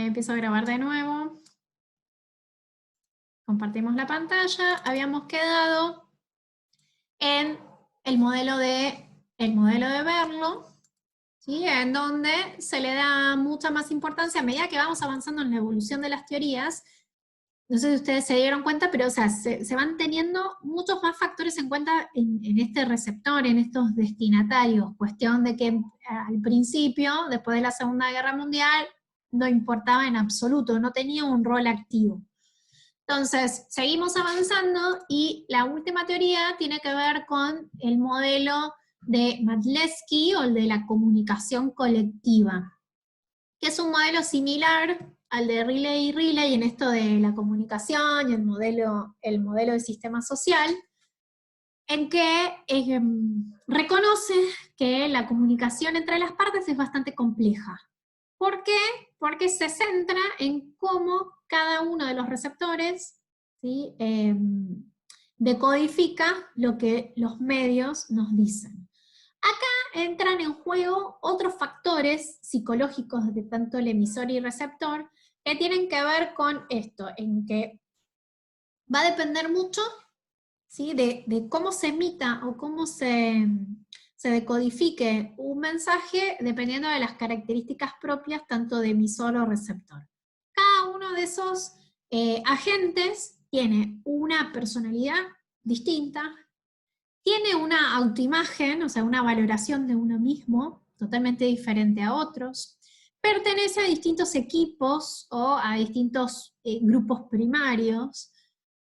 Empiezo a grabar de nuevo. Compartimos la pantalla. Habíamos quedado en el modelo de Berlo, ¿sí? En donde se le da mucha más importancia a medida que vamos avanzando en la evolución de las teorías. No sé si ustedes se dieron cuenta, pero o sea, se van teniendo muchos más factores en cuenta en este receptor, en estos destinatarios. Cuestión de que al principio, después de la Segunda Guerra Mundial, no importaba en absoluto, no tenía un rol activo. Entonces, seguimos avanzando y la última teoría tiene que ver con el modelo de Madlevsky o el de la comunicación colectiva, que es un modelo similar al de Riley y Riley en esto de la comunicación y el modelo de sistema social, en que reconoce que la comunicación entre las partes es bastante compleja. ¿Por qué? Porque se centra en cómo cada uno de los receptores, ¿sí? Decodifica lo que los medios nos dicen. Acá entran en juego otros factores psicológicos de tanto el emisor y receptor que tienen que ver con esto, en que va a depender mucho, ¿sí? de cómo se emita o cómo se decodifique un mensaje dependiendo de las características propias tanto de emisor o receptor. Cada uno de esos agentes tiene una personalidad distinta, tiene una autoimagen, o sea, una valoración de uno mismo totalmente diferente a otros, pertenece a distintos equipos o a distintos grupos primarios,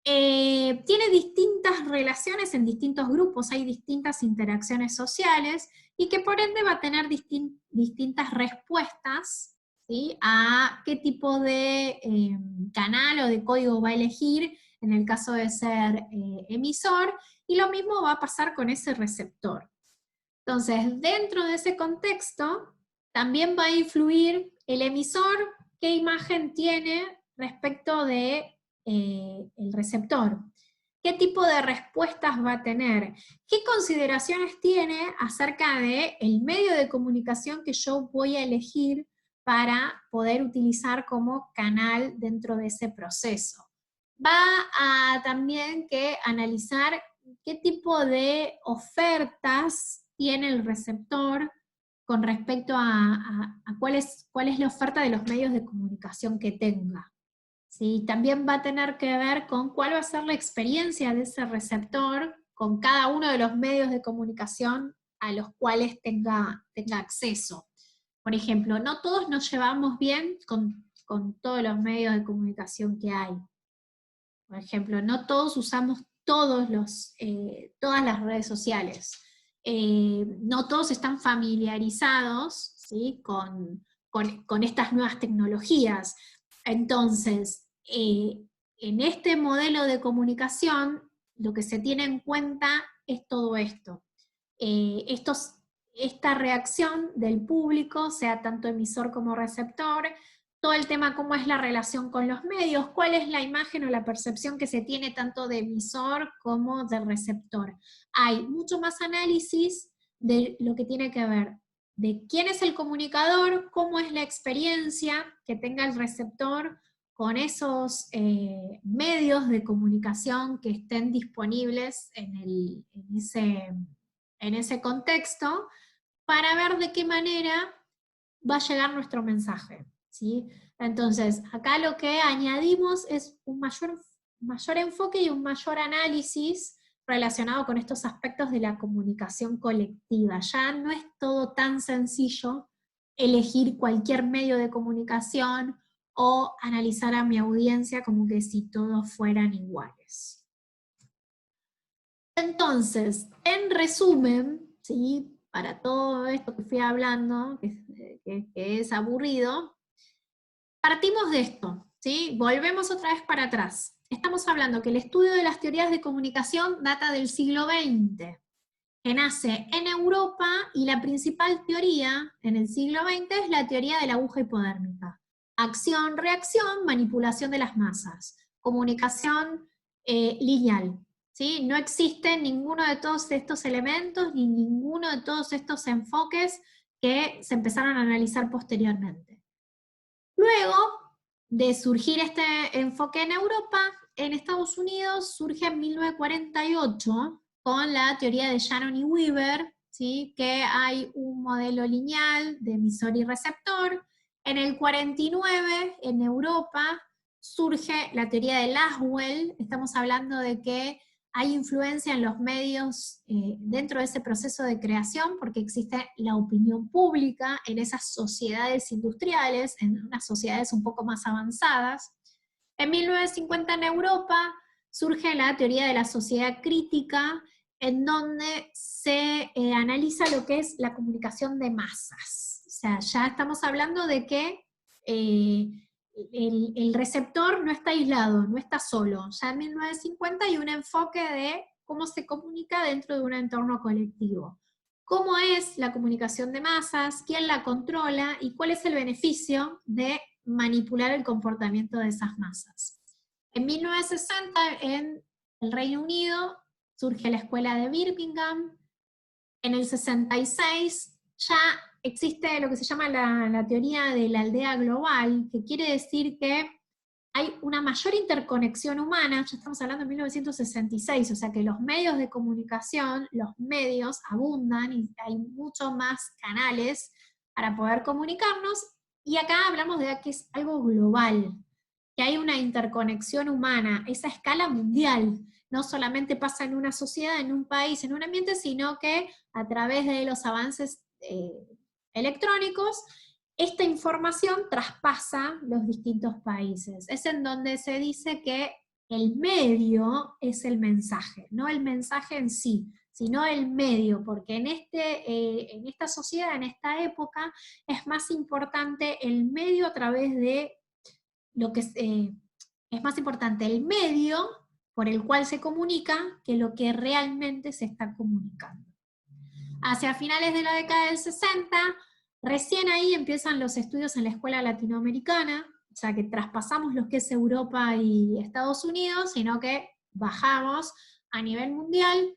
tiene distintas relaciones en distintos grupos, hay distintas interacciones sociales, y que por ende va a tener distintas respuestas, ¿sí? A qué tipo de canal o de código va a elegir en el caso de ser emisor, y lo mismo va a pasar con ese receptor. Entonces, dentro de ese contexto, también va a influir el emisor, qué imagen tiene respecto de el receptor, qué tipo de respuestas va a tener, qué consideraciones tiene acerca del medio de comunicación que yo voy a elegir para poder utilizar como canal dentro de ese proceso. Va a también que analizar qué tipo de ofertas tiene el receptor con respecto a cuál es la oferta de los medios de comunicación que tenga. ¿Sí? También va a tener que ver con cuál va a ser la experiencia de ese receptor con cada uno de los medios de comunicación a los cuales tenga acceso. Por ejemplo, no todos nos llevamos bien con todos los medios de comunicación que hay. Por ejemplo, no todos usamos todas las redes sociales. No todos están familiarizados, ¿sí? con estas nuevas tecnologías. Entonces, en este modelo de comunicación, lo que se tiene en cuenta es todo esto. Esta reacción del público, sea tanto emisor como receptor, todo el tema cómo es la relación con los medios, cuál es la imagen o la percepción que se tiene tanto de emisor como de receptor. Hay mucho más análisis de lo que tiene que ver de quién es el comunicador, cómo es la experiencia que tenga el receptor con esos medios de comunicación que estén disponibles en ese contexto, para ver de qué manera va a llegar nuestro mensaje, ¿sí? Entonces, acá lo que añadimos es un mayor enfoque y un mayor análisis relacionado con estos aspectos de la comunicación colectiva. Ya no es todo tan sencillo elegir cualquier medio de comunicación o analizar a mi audiencia como que si todos fueran iguales. Entonces, en resumen, ¿sí? Para todo esto que fui hablando, que es aburrido, partimos de esto, ¿sí? Volvemos otra vez para atrás. Estamos hablando que el estudio de las teorías de comunicación data del siglo XX, que nace en Europa, y la principal teoría en el siglo XX es la teoría de la aguja hipodérmica. Acción, reacción, manipulación de las masas, comunicación lineal. ¿Sí? No existe ninguno de todos estos elementos, ni ninguno de todos estos enfoques que se empezaron a analizar posteriormente. Luego de surgir este enfoque en Europa, en Estados Unidos surge en 1948 con la teoría de Shannon y Weaver, ¿sí? Que hay un modelo lineal de emisor y receptor. En el 49, en Europa, surge la teoría de Laswell. Estamos hablando de que hay influencia en los medios dentro de ese proceso de creación, porque existe la opinión pública en esas sociedades industriales, en unas sociedades un poco más avanzadas. En 1950 en Europa surge la teoría de la sociedad crítica, en donde se analiza lo que es la comunicación de masas. O sea, ya estamos hablando de que el receptor no está aislado, no está solo. Ya en 1950 hay un enfoque de cómo se comunica dentro de un entorno colectivo. ¿Cómo es la comunicación de masas? ¿Quién la controla? ¿Y cuál es el beneficio de manipular el comportamiento de esas masas? En 1960, en el Reino Unido, surge la escuela de Birmingham. En el 66 ya existe lo que se llama la teoría de la aldea global, que quiere decir que hay una mayor interconexión humana. Ya estamos hablando de 1966, o sea que los medios de comunicación, los medios abundan y hay muchos más canales para poder comunicarnos, y acá hablamos de que es algo global, que hay una interconexión humana, esa escala mundial. No solamente pasa en una sociedad, en un país, en un ambiente, sino que a través de los avances electrónicos, esta información traspasa los distintos países. Es en donde se dice que el medio es el mensaje, no el mensaje en sí, sino el medio, porque en esta sociedad, en esta época, es más importante el medio a través de lo que es más importante el medio por el cual se comunica que lo que realmente se está comunicando. Hacia finales de la década del 60, recién ahí empiezan los estudios en la escuela latinoamericana, o sea que traspasamos lo que es Europa y Estados Unidos, sino que bajamos a nivel mundial,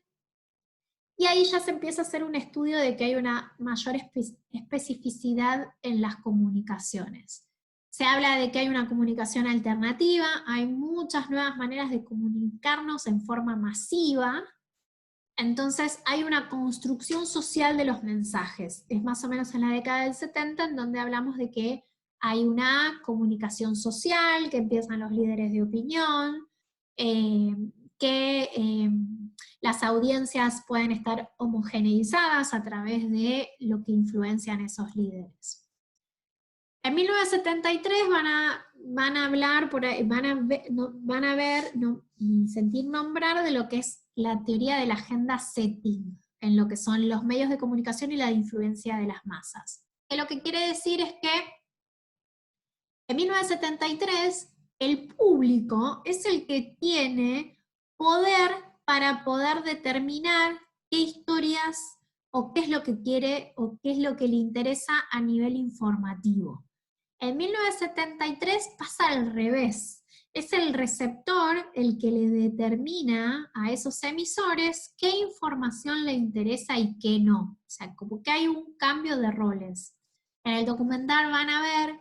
y ahí ya se empieza a hacer un estudio de que hay una mayor especificidad en las comunicaciones. Se habla de que hay una comunicación alternativa, hay muchas nuevas maneras de comunicarnos en forma masiva. Entonces hay una construcción social de los mensajes. Es más o menos en la década del 70 en donde hablamos de que hay una comunicación social, que empiezan los líderes de opinión, que las audiencias pueden estar homogeneizadas a través de lo que influencian esos líderes. En 1973 van a hablar, van a ver y sentir nombrar de lo que es la teoría de la agenda setting, en lo que son los medios de comunicación y la influencia de las masas. Que lo que quiere decir es que en 1973 el público es el que tiene poder para poder determinar qué historias o qué es lo que quiere o qué es lo que le interesa a nivel informativo. En 1973 pasa al revés. Es el receptor el que le determina a esos emisores qué información le interesa y qué no. O sea, como que hay un cambio de roles. En el documental van a ver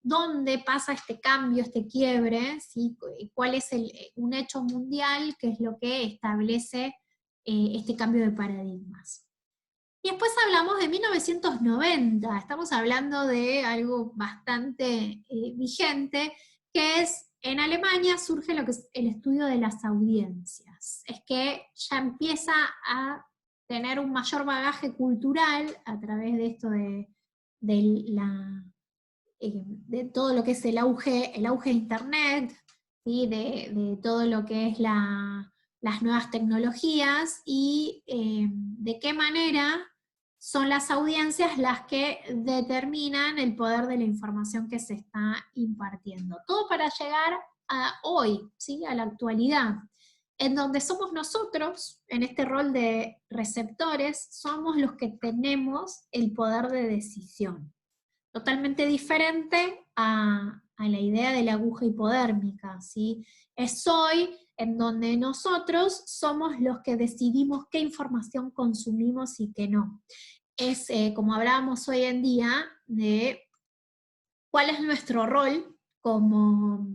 dónde pasa este cambio, este quiebre, ¿sí? Cuál es un hecho mundial que es lo que establece este cambio de paradigmas. Y después hablamos de 1990, estamos hablando de algo bastante vigente, que es, en Alemania surge lo que es el estudio de las audiencias. Es que ya empieza a tener un mayor bagaje cultural a través de esto de todo lo que es el auge de Internet, ¿sí? de todo lo que es las nuevas tecnologías, y de qué manera son las audiencias las que determinan el poder de la información que se está impartiendo. Todo para llegar a hoy, ¿sí? A la actualidad, en donde somos nosotros, en este rol de receptores, somos los que tenemos el poder de decisión. Totalmente diferente a la idea de la aguja hipodérmica, ¿sí? Es hoy en donde nosotros somos los que decidimos qué información consumimos y qué no. Es como hablábamos hoy en día de cuál es nuestro rol como,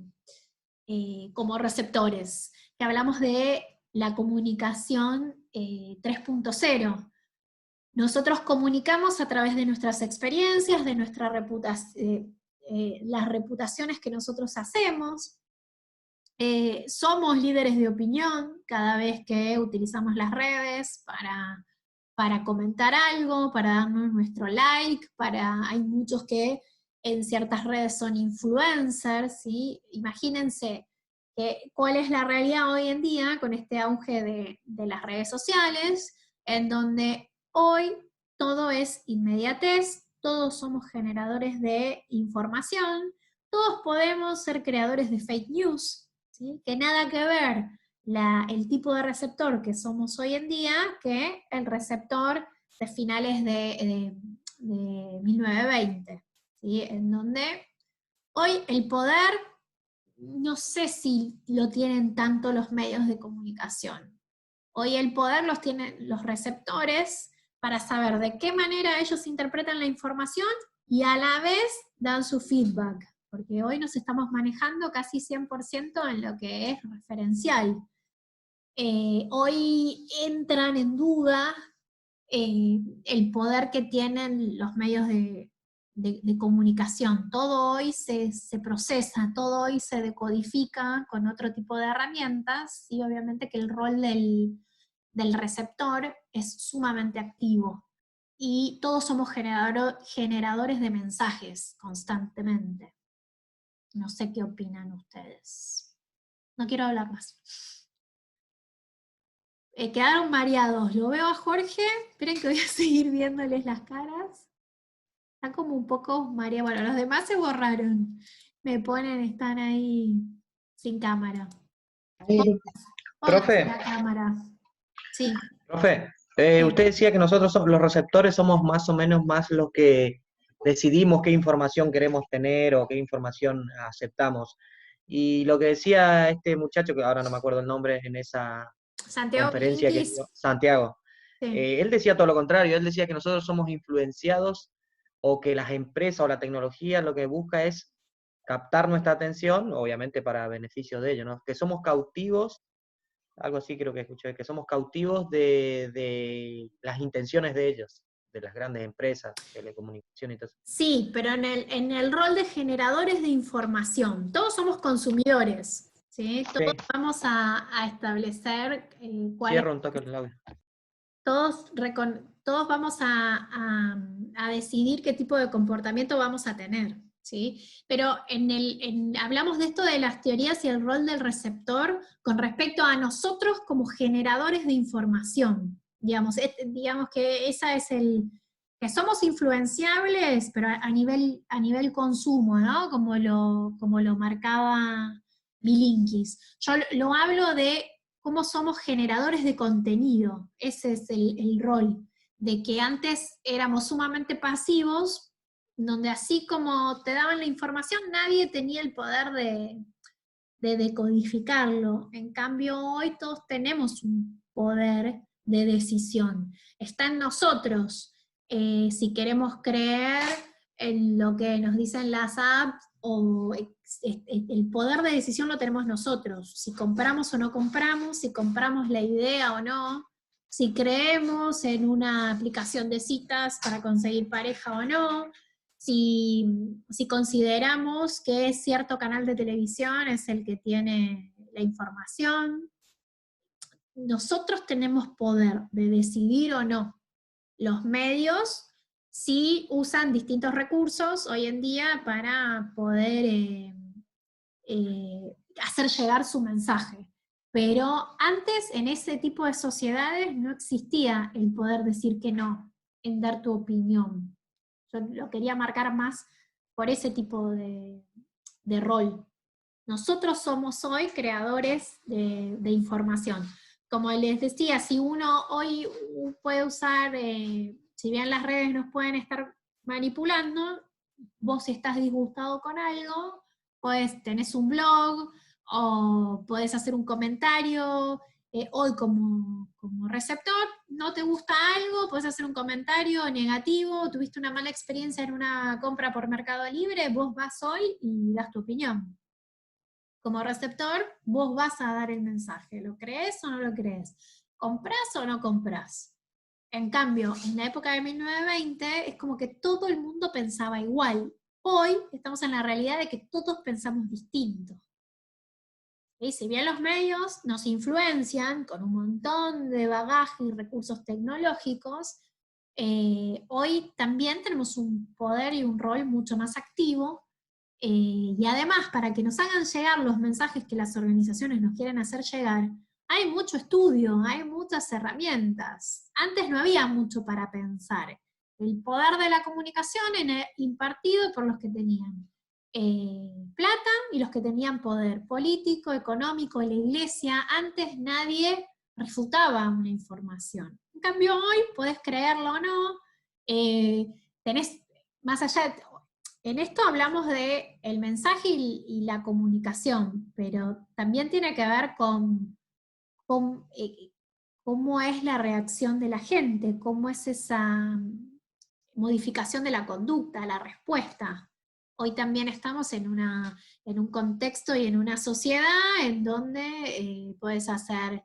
como receptores, que hablamos de la comunicación 3.0. Nosotros comunicamos a través de nuestras experiencias, de nuestra las reputaciones que nosotros hacemos. Somos líderes de opinión cada vez que utilizamos las redes para comentar algo, para darnos nuestro like, hay muchos que en ciertas redes son influencers, ¿sí? Imagínense cuál es la realidad hoy en día con este auge de las redes sociales, en donde hoy todo es inmediatez, todos somos generadores de información, todos podemos ser creadores de fake news, ¿sí? Que nada que ver el tipo de receptor que somos hoy en día que el receptor de finales de 1920, ¿sí? En donde hoy el poder, no sé si lo tienen tanto los medios de comunicación. Hoy el poder los tienen los receptores para saber de qué manera ellos interpretan la información y a la vez dan su feedback, porque hoy nos estamos manejando casi 100% en lo que es referencial. Hoy entran en duda el poder que tienen los medios de comunicación. Todo hoy se procesa, todo hoy se decodifica con otro tipo de herramientas, y obviamente que el rol del receptor es sumamente activo. Y todos somos generadores de mensajes constantemente. No sé qué opinan ustedes. No quiero hablar más. Quedaron mareados. Lo veo a Jorge. Esperen que voy a seguir viéndoles las caras. Están como un poco mareados. Bueno, los demás se borraron. Me ponen, están ahí sin cámara. Pónganse Profe, la cámara. Sí. profe, usted decía que nosotros los receptores somos más o menos más los que decidimos qué información queremos tener o qué información aceptamos. Y lo que decía este muchacho, que ahora no me acuerdo el nombre, en esa Santiago conferencia que Bilinkis. dio, Santiago, Sí. él decía todo lo contrario, él decía que nosotros somos influenciados o que las empresas o la tecnología lo que busca es captar nuestra atención, obviamente para beneficio de ellos, ¿no? Que somos cautivos, algo así creo que escuché, que somos cautivos de las intenciones de ellos, de las grandes empresas, telecomunicaciones y todo eso. Sí, pero en el rol de generadores de información. Todos somos consumidores, ¿sí? Todos Sí, vamos a establecer cuál es. cierro un toque el audio. Todos vamos a decidir qué tipo de comportamiento vamos a tener, ¿sí? Pero hablamos de esto de las teorías y el rol del receptor con respecto a nosotros como generadores de información. Digamos que esa es que somos influenciables, pero a nivel consumo, ¿no? Como lo marcaba Bilinkis. Yo lo hablo de cómo somos generadores de contenido. Ese es el rol, de que antes éramos sumamente pasivos, donde así como te daban la información, nadie tenía el poder de decodificarlo. En cambio, hoy todos tenemos un poder de decisión. Está en nosotros si queremos creer en lo que nos dicen las apps, o el poder de decisión lo tenemos nosotros. Si compramos o no compramos, si compramos la idea o no, si creemos en una aplicación de citas para conseguir pareja o no, si consideramos que cierto canal de televisión es el que tiene la información. Nosotros tenemos poder de decidir o no. Los medios sí usan distintos recursos hoy en día para poder hacer llegar su mensaje. Pero antes, en ese tipo de sociedades, no existía el poder decir que no, en dar tu opinión. Yo lo quería marcar más por ese tipo de rol. Nosotros somos hoy creadores de información. Como les decía, si uno hoy puede usar, si bien las redes nos pueden estar manipulando, vos si estás disgustado con algo, pues tenés un blog, o podés hacer un comentario, hoy como receptor, no te gusta algo, puedes hacer un comentario negativo, tuviste una mala experiencia en una compra por Mercado Libre, vos vas hoy y das tu opinión. Como receptor, vos vas a dar el mensaje, ¿lo crees o no lo crees? ¿Comprás o no comprás? En cambio, en la época de 1920 es como que todo el mundo pensaba igual. Hoy estamos en la realidad de que todos pensamos distinto. ¿Sí? Si bien los medios nos influencian con un montón de bagaje y recursos tecnológicos, hoy también tenemos un poder y un rol mucho más activo, y además para que nos hagan llegar los mensajes que las organizaciones nos quieren hacer llegar, hay mucho estudio, hay muchas herramientas. Antes no había mucho para pensar. El poder de la comunicación era impartido por los que tenían plata y los que tenían poder político, económico, la iglesia. Antes nadie refutaba una información. En cambio hoy, podés creerlo o no, tenés, más allá, en esto hablamos de el mensaje y la comunicación, pero también tiene que ver con cómo es la reacción de la gente, cómo es esa modificación de la conducta, la respuesta. Hoy también estamos en un contexto y en una sociedad en donde puedes hacer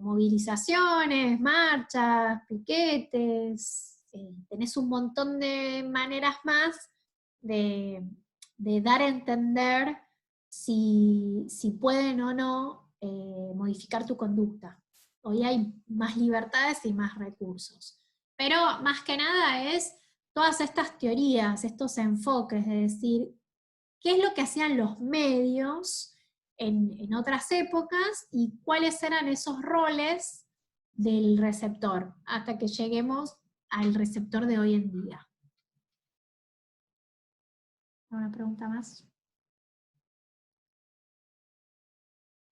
movilizaciones, marchas, piquetes, tenés un montón de maneras más de dar a entender si pueden o no modificar tu conducta. Hoy hay más libertades y más recursos. Pero más que nada es todas estas teorías, estos enfoques de decir qué es lo que hacían los medios en otras épocas y cuáles eran esos roles del receptor, hasta que lleguemos al receptor de hoy en día. ¿Una pregunta más?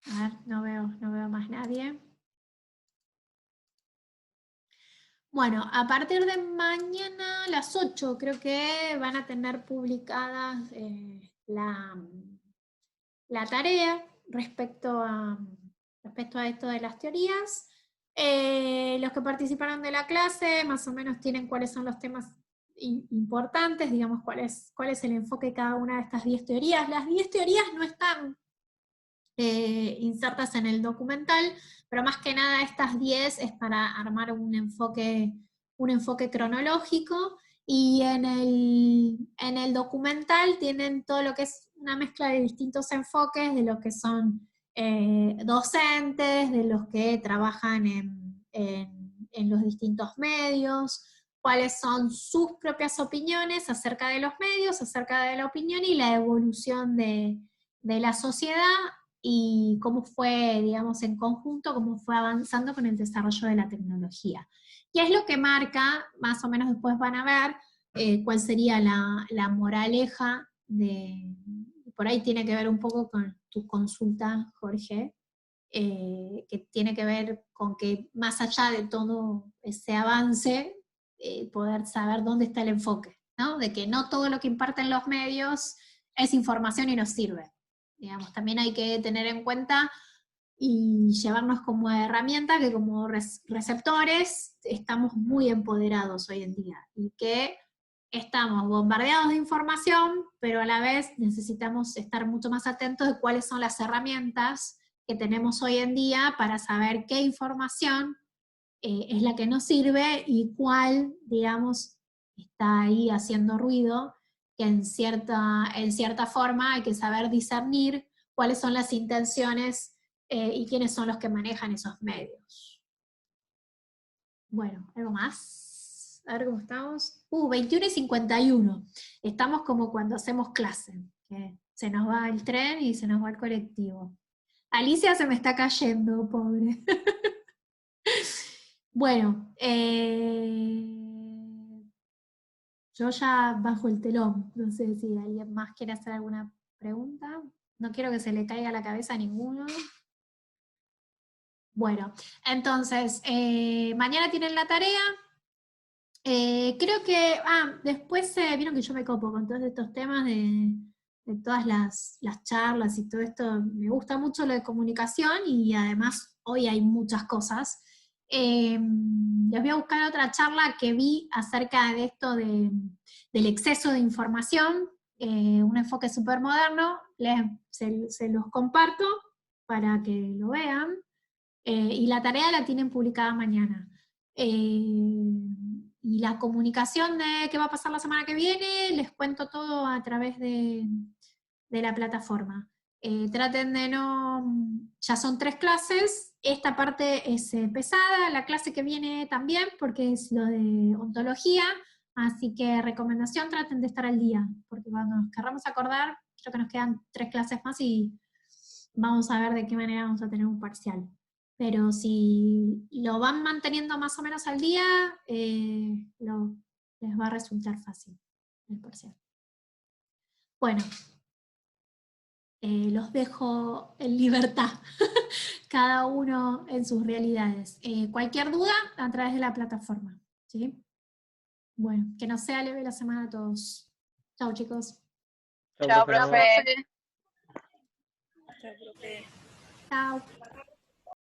A ver, no veo más nadie. Bueno, a partir de mañana a las 8 creo que van a tener publicadas la tarea respecto a esto de las teorías. Los que participaron de la clase más o menos tienen cuáles son los temas importantes, digamos cuál es el enfoque de cada una de estas 10 teorías. Las 10 teorías no están insertas en el documental, pero más que nada estas 10 es para armar un enfoque cronológico, y en el documental tienen todo lo que es una mezcla de distintos enfoques, de los que son docentes, de los que trabajan en los distintos medios, cuáles son sus propias opiniones acerca de los medios, acerca de la opinión y la evolución de la sociedad, y cómo fue, digamos, en conjunto, cómo fue avanzando con el desarrollo de la tecnología. Y es lo que marca, más o menos después van a ver, cuál sería la moraleja por ahí tiene que ver un poco con tu consulta, Jorge, que tiene que ver con que más allá de todo ese avance, poder saber dónde está el enfoque, ¿no? De que no todo lo que imparten los medios es información y nos sirve. Digamos, también hay que tener en cuenta y llevarnos como herramienta que como receptores estamos muy empoderados hoy en día, y que estamos bombardeados de información, pero a la vez necesitamos estar mucho más atentos de cuáles son las herramientas que tenemos hoy en día para saber qué información es la que nos sirve y cuál, digamos, está ahí haciendo ruido, que en cierta forma hay que saber discernir cuáles son las intenciones y quiénes son los que manejan esos medios. Bueno, ¿algo más? A ver cómo estamos. 21:51. Estamos como cuando hacemos clase, que se nos va el tren y se nos va el colectivo. Alicia se me está cayendo, pobre. Bueno, yo ya bajo el telón. No sé si alguien más quiere hacer alguna pregunta. No quiero que se le caiga la cabeza a ninguno. Bueno, entonces, mañana tienen la tarea. Creo que, después vieron que yo me copo con todos estos temas de todas las charlas y todo esto. Me gusta mucho lo de comunicación, y además hoy hay muchas cosas. Les voy a buscar otra charla que vi acerca de esto del exceso de información, un enfoque súper moderno, se los comparto para que lo vean, y la tarea la tienen publicada mañana. Y la comunicación de qué va a pasar la semana que viene, les cuento todo a través de la plataforma. Traten de no, ya son 3 clases, esta parte es pesada, la clase que viene también, porque es lo de ontología, así que recomendación, traten de estar al día, porque cuando nos querramos acordar, creo que nos quedan 3 clases más y vamos a ver de qué manera vamos a tener un parcial. Pero si lo van manteniendo más o menos al día, les va a resultar fácil el parcial. Bueno, los dejo en libertad, cada uno en sus realidades. Cualquier duda, a través de la plataforma, ¿sí? Bueno, que nos sea leve la semana a todos. Chao, chicos. Chao, profe. Chao.